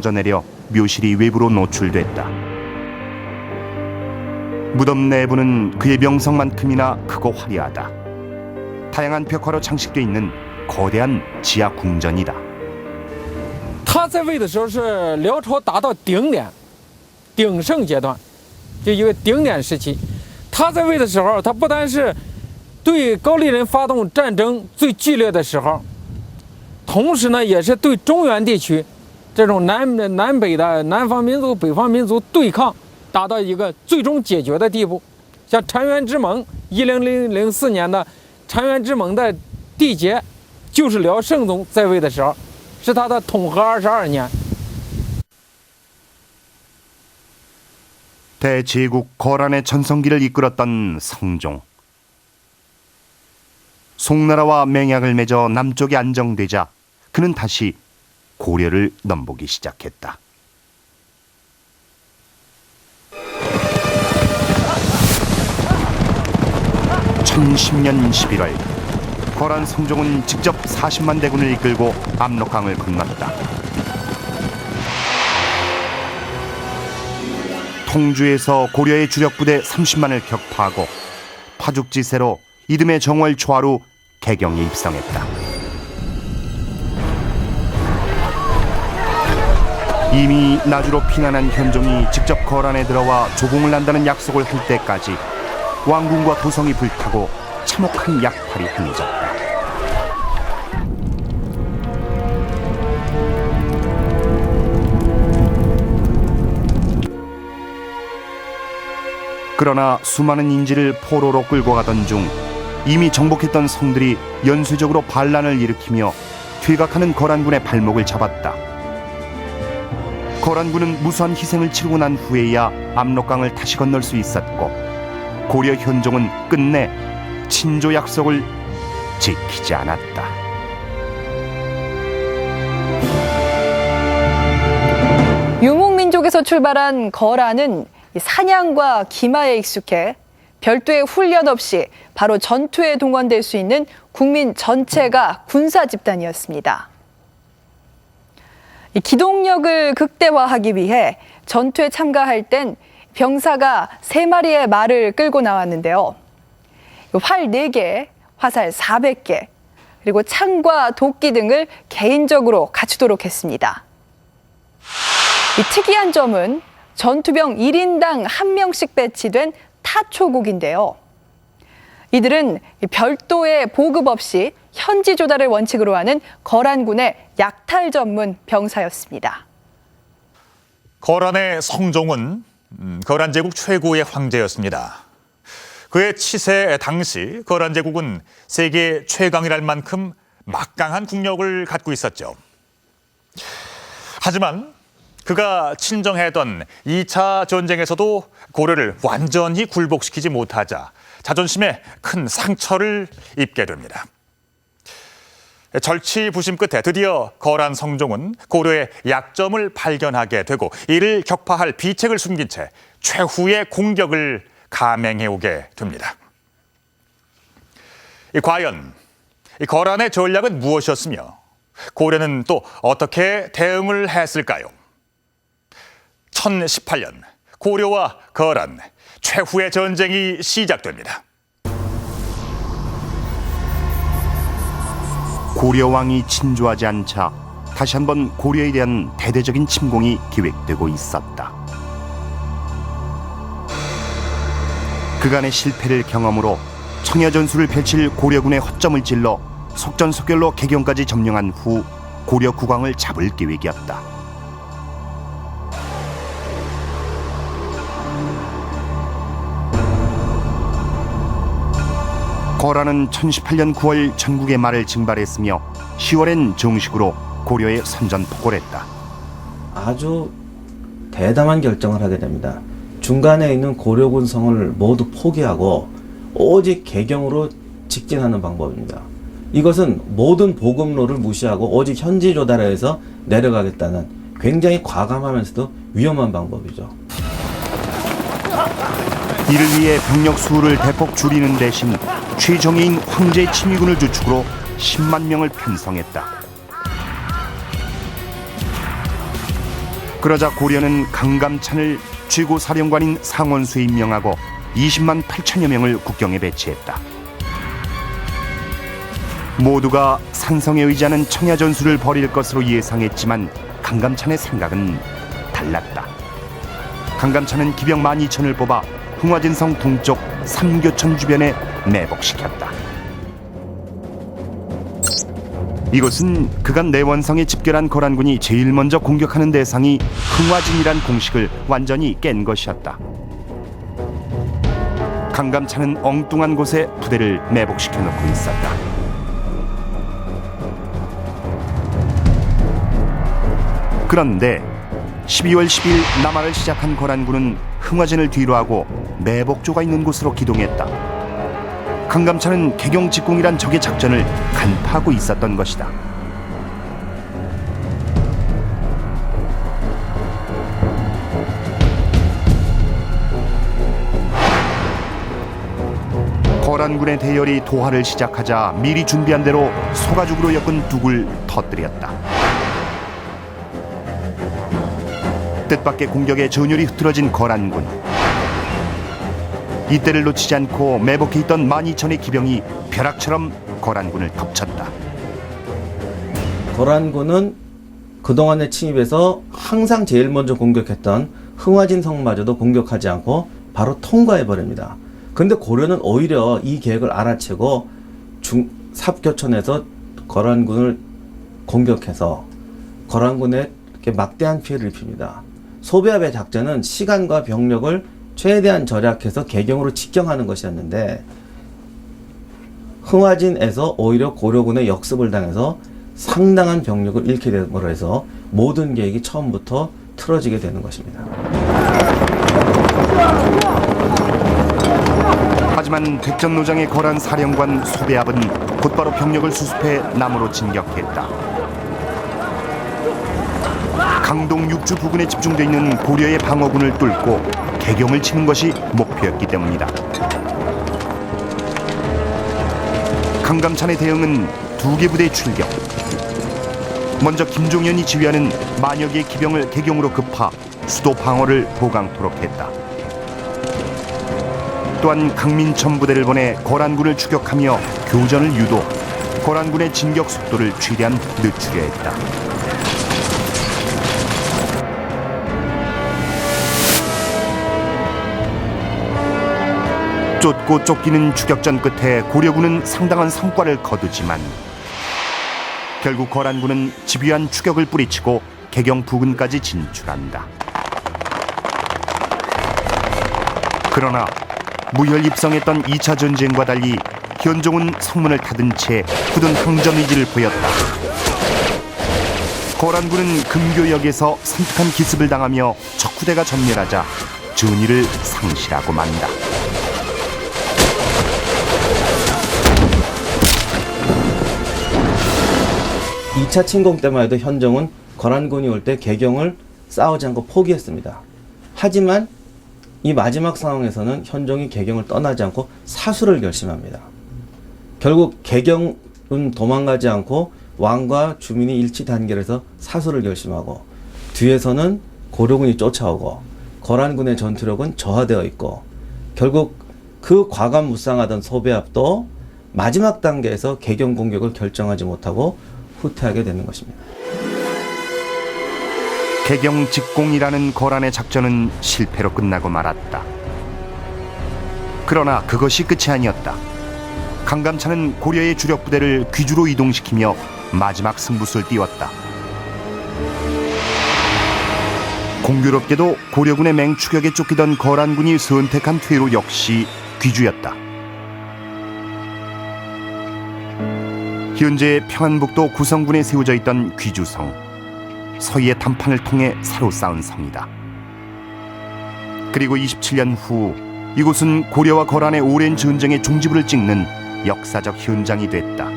터져내려 묘실이 외부로 노출됐다. 무덤 내부는 그의 명성만큼이나 크고 화려하다. 다양한 벽화로 장식돼 있는 거대한 지하 궁전이다. 他在位的时候是辽朝达到顶点、鼎盛阶段，就一个顶点时期。他在位的时候，他不单是对高丽人发动战争最剧烈的时候，同时呢，也是对中原地区这种南北的南方民族、北方民族对抗达到一个最终解决的地步。像澶渊之盟，1004年的澶渊之盟的缔结，就是辽圣宗在位的时候。 是他的统和22年。 대제국 거란의 전성기를 이끌었던 성종. 송나라와 맹약을 맺어 남쪽이 안정되자 그는 다시 고려를 넘보기 시작했다. (1010년 11월) 거란 성종은 직접 40만 대군을 이끌고 압록강을 건넜다. 통주에서 고려의 주력 부대 30만을 격파하고 파죽지세로 이듬해 정월 초하루 개경에 입성했다. 이미 나주로 피난한 현종이 직접 거란에 들어와 조공을 한다는 약속을 할 때까지 왕궁과 도성이 불타고 참혹한 약탈이 행해졌다. 그러나 수많은 인지를 포로로 끌고 가던 중 이미 정복했던 성들이 연쇄적으로 반란을 일으키며 퇴각하는 거란군의 발목을 잡았다. 거란군은 무수한 희생을 치르고 난 후에야 압록강을 다시 건널 수 있었고 고려 현종은 끝내 친조 약속을 지키지 않았다. 유목민족에서 출발한 거란은 사냥과 기마에 익숙해 별도의 훈련 없이 바로 전투에 동원될 수 있는 국민 전체가 군사 집단이었습니다. 기동력을 극대화하기 위해 전투에 참가할 땐 병사가 3마리의 말을 끌고 나왔는데요. 활 4개, 화살 400개, 그리고 창과 도끼 등을 개인적으로 갖추도록 했습니다. 이 특이한 점은 전투병 1인당 1명씩 배치된 타초국인데요. 이들은 별도의 보급 없이 현지 조달을 원칙으로 하는 거란군의 약탈 전문 병사였습니다. 거란의 성종은 거란 제국 최고의 황제였습니다. 그의 치세 당시 거란 제국은 세계 최강이랄 만큼 막강한 국력을 갖고 있었죠. 하지만 그가 친정해던 2차 전쟁에서도 고려를 완전히 굴복시키지 못하자 자존심에 큰 상처를 입게 됩니다. 절치부심 끝에 드디어 거란 성종은 고려의 약점을 발견하게 되고 이를 격파할 비책을 숨긴 채 최후의 공격을 감행해오게 됩니다. 과연 거란의 전략은 무엇이었으며 고려는 또 어떻게 대응을 했을까요? 1018년 고려와 거란 최후의 전쟁이 시작됩니다. 고려 왕이 친조하지 않자 다시 한번 고려에 대한 대대적인 침공이 기획되고 있었다. 그간의 실패를 경험으로 청야전술을 펼칠 고려군의 허점을 찔러 속전속결로 개경까지 점령한 후 고려 국왕을 잡을 계획이었다. 거란은 1018년 9월 전국의 말을 증발했으며 10월엔 정식으로 고려에 선전포고를 했다. 아주 대담한 결정을 하게 됩니다. 중간에 있는 고려군 성을 모두 포기하고 오직 개경으로 직진하는 방법입니다. 이것은 모든 보급로를 무시하고 오직 현지 조달해서 내려가겠다는 굉장히 과감하면서도 위험한 방법이죠. 이를 위해 병력 수를 대폭 줄이는 대신 최정예인 황제 친위군을 주축으로 10만 명을 편성했다. 그러자 고려는 강감찬을 최고 사령관인 상원수에 임명하고 20만 8천여 명을 국경에 배치했다. 모두가 산성에 의지하는 청야전술을 벌일 것으로 예상했지만 강감찬의 생각은 달랐다. 강감찬은 기병 12,000을 뽑아 흥화진성 동쪽 삼교천 주변에 매복시켰다. 이곳은 그간 내원성에 집결한 거란군이 제일 먼저 공격하는 대상이 흥화진이란 공식을 완전히 깬 것이었다. 강감찬은 엉뚱한 곳에 부대를 매복시켜 놓고 있었다. 그런데 12월 10일 남하를 시작한 거란군은 흥화진을 뒤로하고 매복조가 있는 곳으로 기동했다. 강감찬은 개경 직공이란 적의 작전을 간파하고 있었던 것이다. 거란군의 대열이 도하를 시작하자 미리 준비한 대로 소가죽으로 엮은 둑을 터뜨렸다. 뜻밖의 공격에 전율이 흐트러진 거란군. 이때를 놓치지 않고 매복해 있던 12,000의 기병이 벼락처럼 거란군을 덮쳤다. 거란군은 그동안의 침입에서 항상 제일 먼저 공격했던 흥화진 성마저도 공격하지 않고 바로 통과해버립니다. 그런데 고려는 오히려 이 계획을 알아채고 삽교천에서 거란군을 공격해서 거란군에 이렇게 막대한 피해를 입힙니다. 소배합의 작전은 시간과 병력을 최대한 절약해서 개경으로 직경하는 것이었는데 흥화진에서 오히려 고려군의 역습을 당해서 상당한 병력을 잃게 됨으로 해서 모든 계획이 처음부터 틀어지게 되는 것입니다. 하지만 백전노장의 거란 사령관 소배합은 곧바로 병력을 수습해 남으로 진격했다. 강동 육주 부근에 집중되어 있는 고려의 방어군을 뚫고 개경을 치는 것이 목표였기 때문이다. 강감찬의 대응은 2개 부대 출격. 먼저 김종현이 지휘하는 만여 개의 기병을 개경으로 급파 수도 방어를 보강토록 했다. 또한 강민천 부대를 보내 거란군을 추격하며 교전을 유도, 거란군의 진격 속도를 최대한 늦추려 했다. 쫓고 쫓기는 추격전 끝에 고려군은 상당한 성과를 거두지만 결국 거란군은 집요한 추격을 뿌리치고 개경 부근까지 진출한다. 그러나 무혈입성했던 2차 전쟁과 달리 현종은 성문을 닫은 채 굳은 항전 의지를 보였다. 거란군은 금교역에서 선택한 기습을 당하며 적부대가 전멸하자 전의를 상실하고 만다. 이 2차 침공 때만 해도 현종은 거란군이 올 때 개경을 싸우지 않고 포기했습니다. 하지만 이 마지막 상황에서는 현종이 개경을 떠나지 않고 사수를 결심합니다. 결국 개경은 도망가지 않고 왕과 주민이 일치 단결해서 사수를 결심하고 뒤에서는 고려군이 쫓아오고 거란군의 전투력은 저하되어 있고 결국 그 과감무쌍하던 소배합도 마지막 단계에서 개경 공격을 결정하지 못하고 후퇴하게 되는 것입니다. 개경 직공이라는 거란의 작전은 실패로 끝나고 말았다. 그러나 그것이 끝이 아니었다. 강감찬은 고려의 주력 부대를 귀주로 이동시키며 마지막 승부수를 띄웠다. 공교롭게도 고려군의 맹추격에 쫓기던 거란군이 선택한 퇴로 역시 귀주였다. 현재 평안북도 구성군에 세워져 있던 귀주성, 서희의 담판을 통해 새로 쌓은 성이다. 그리고 27년 후 이곳은 고려와 거란의 오랜 전쟁의 종지부를 찍는 역사적 현장이 됐다.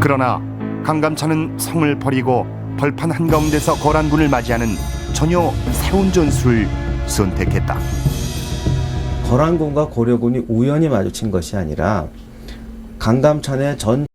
그러나 강감찬은 성을 버리고 벌판 한가운데서 거란군을 맞이하는 전혀 새로운 전술을 선택했다. 거란군과 고려군이 우연히 마주친 것이 아니라 강담찬의 전